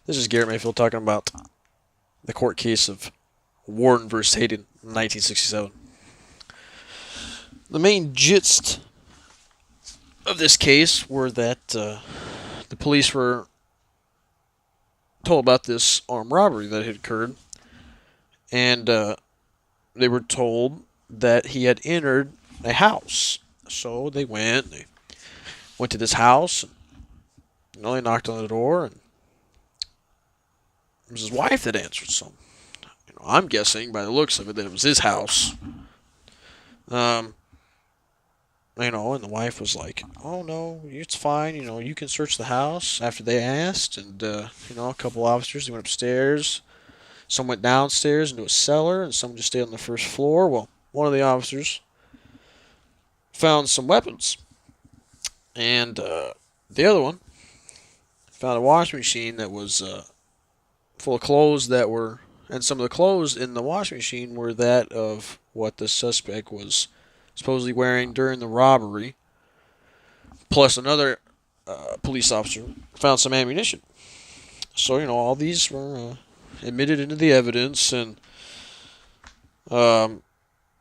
This is Garrett Mayfield talking about the court case of Warren versus Hayden in 1967. The main gist of this case were that the police were told about this armed robbery that had occurred, and they were told that he had entered a house. So they went to this house, and they knocked on the door, and it was his wife that answered. So, I'm guessing by the looks of it that it was his house. Um, and the wife was like, "Oh no, it's fine. You can search the house." After they asked, and a couple officers, they went upstairs. Some went downstairs into a cellar, and some just stayed on the first floor. Well, one of the officers found some weapons, and the other one found a washing machine that was full of clothes and some of the clothes in the washing machine were that of what the suspect was supposedly wearing during the robbery. Plus, another police officer found some ammunition. So, all these were admitted into the evidence, and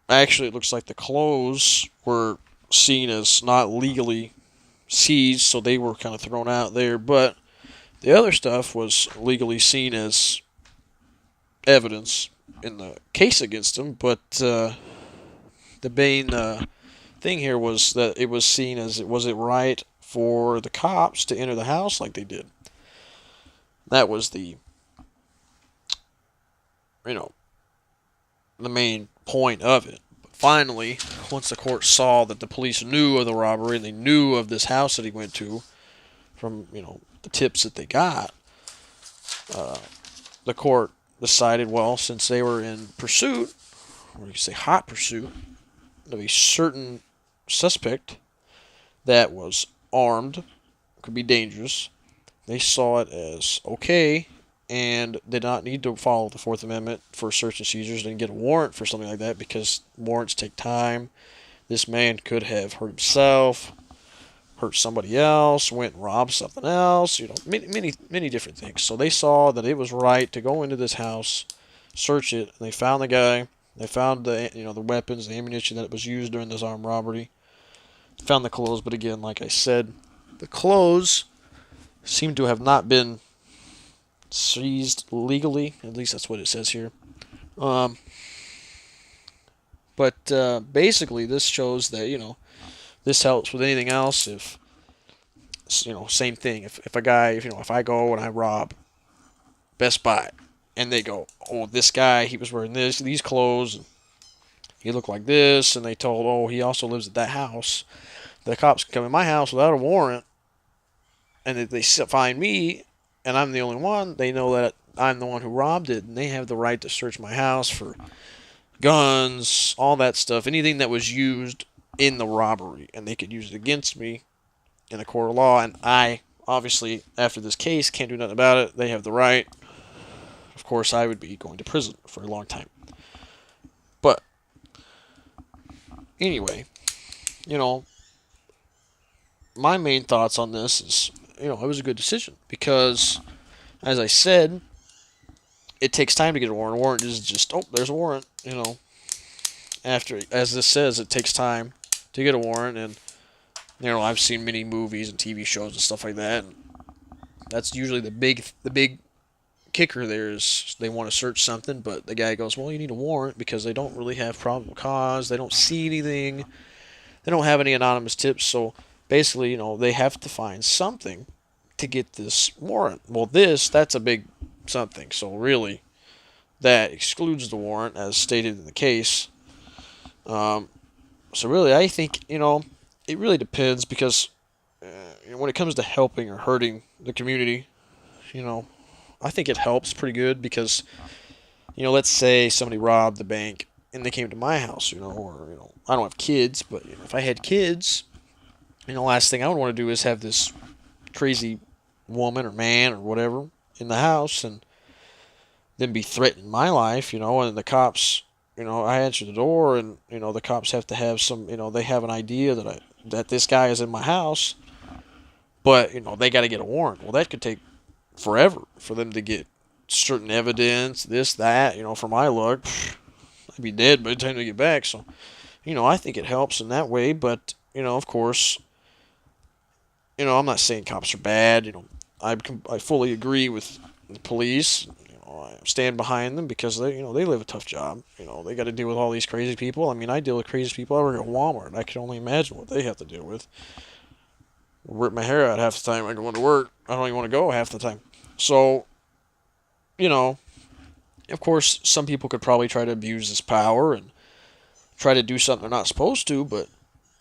actually, it looks like the clothes were seen as not legally seized, so they were kind of thrown out there. But the other stuff was legally seen as evidence in the case against him. But the main thing here was that it was seen as was it right for the cops to enter the house like they did. That was the main point of it. But finally, once the court saw that the police knew of the robbery and they knew of this house that he went to from the tips that they got, the court decided, well, since they were in pursuit, or you could say hot pursuit, of a certain suspect that was armed, could be dangerous, they saw it as okay and did not need to follow the Fourth Amendment for search and seizures and get a warrant for something like that because warrants take time. This man could have hurt himself, hurt somebody else, went and robbed something else, many different things. So they saw that it was right to go into this house, search it, and they found the guy. They found the weapons, the ammunition that was used during this armed robbery. Found the clothes, but again, like I said, the clothes seem to have not been seized legally. At least that's what it says here. But basically, this shows that this helps with anything else. If same thing. If a guy, if I go and I rob Best Buy, and they go, "Oh, this guy, he was wearing these clothes, and he looked like this," and they told, "Oh, he also lives at that house." The cops can come in my house without a warrant, and if they find me, and I'm the only one, they know that I'm the one who robbed it, and they have the right to search my house for guns, all that stuff, anything that was used in the robbery, and they could use it against me in a court of law, and I, obviously, after this case, can't do nothing about it. They have the right. Of course, I would be going to prison for a long time. But, anyway, my main thoughts on this is, it was a good decision because, as I said, it takes time to get a warrant. A warrant is just, oh, there's a warrant, After, as this says, it takes time to get a warrant, and, I've seen many movies and TV shows and stuff like that, and that's usually the big kicker there is they want to search something, but the guy goes, well, you need a warrant because they don't really have probable cause, they don't see anything, they don't have any anonymous tips, so basically, they have to find something to get this warrant. Well, that's a big something, so really, that excludes the warrant as stated in the case. So really, I think, it really depends because when it comes to helping or hurting the community, I think it helps pretty good because, let's say somebody robbed the bank and they came to my house, or, I don't have kids, but if I had kids, last thing I would want to do is have this crazy woman or man or whatever in the house and then be threatening my life, and the cops, I answer the door and, the cops have to have some, they have an idea that this guy is in my house, but, they got to get a warrant. Well, that could take forever for them to get certain evidence, this, that. For my luck, I'd be dead by the time they get back. So, I think it helps in that way. But, of course, I'm not saying cops are bad. I fully agree with the police. I stand behind them because they live a tough job. They got to deal with all these crazy people. I mean, I deal with crazy people. I work at Walmart. I can only imagine what they have to deal with. Rip my hair out half the time I go into work. I don't even want to go half the time. So, you know, of course, some people could probably try to abuse this power and try to do something they're not supposed to. But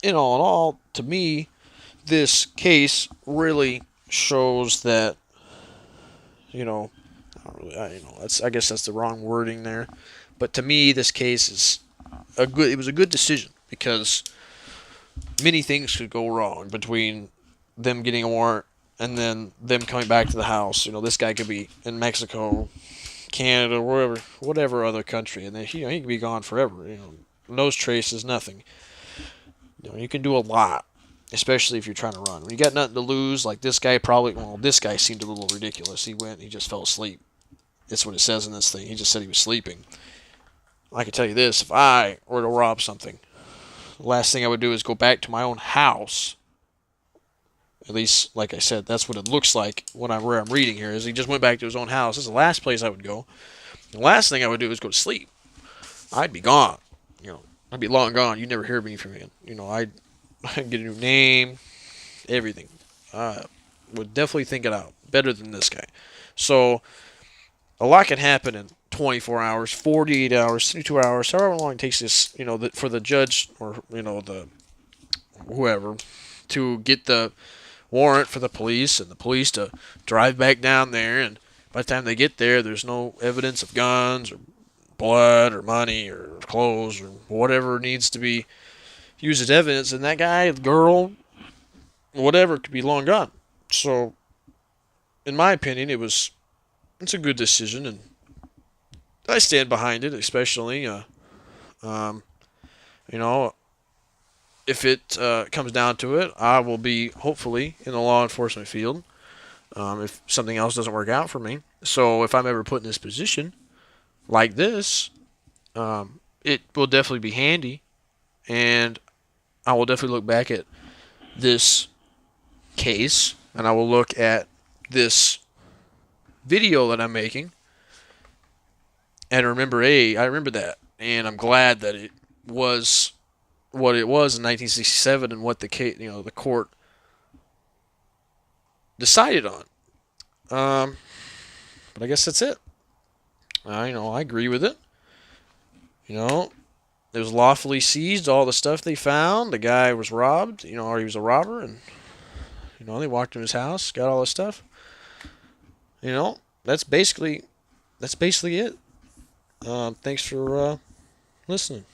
in all, to me, this case really shows that, I guess that's the wrong wording there. But to me, this case is it was a good decision because many things could go wrong between them getting a warrant and then them coming back to the house. This guy could be in Mexico, Canada, whatever other country, and then he could be gone forever. Nose traces, nothing. You can do a lot, especially if you're trying to run. When you got nothing to lose, like this guy this guy seemed a little ridiculous. He just fell asleep. That's what it says in this thing. He just said he was sleeping. I can tell you this, if I were to rob something, the last thing I would do is go back to my own house. At least, like I said, that's what it looks like where I'm reading here, is he just went back to his own house. This is the last place I would go. The last thing I would do is go to sleep. I'd be gone. I'd be long gone. You'd never hear me from me. I'd get a new name, everything. Would definitely think it out. Better than this guy. So, a lot can happen in 24 hours, 48 hours, 32 hours, however long it takes this, for the judge or, the whoever to get the warrant for the police and the police to drive back down there. And by the time they get there, there's no evidence of guns or blood or money or clothes or whatever needs to be used as evidence. And that guy, girl, whatever, could be long gone. So, in my opinion, it's a good decision, and I stand behind it, especially, if it comes down to it, I will be, hopefully, in the law enforcement field, if something else doesn't work out for me. So if I'm ever put in this position, like this, it will definitely be handy, and I will definitely look back at this case, and I will look at this video that I'm making, and remember, I remember that, and I'm glad that it was what it was in 1967 and what the case, the court decided on. But I guess that's it. I agree with it. It was lawfully seized, all the stuff they found. The guy was robbed, or he was a robber, and they walked in his house, got all this stuff. That's basically it. Thanks for listening.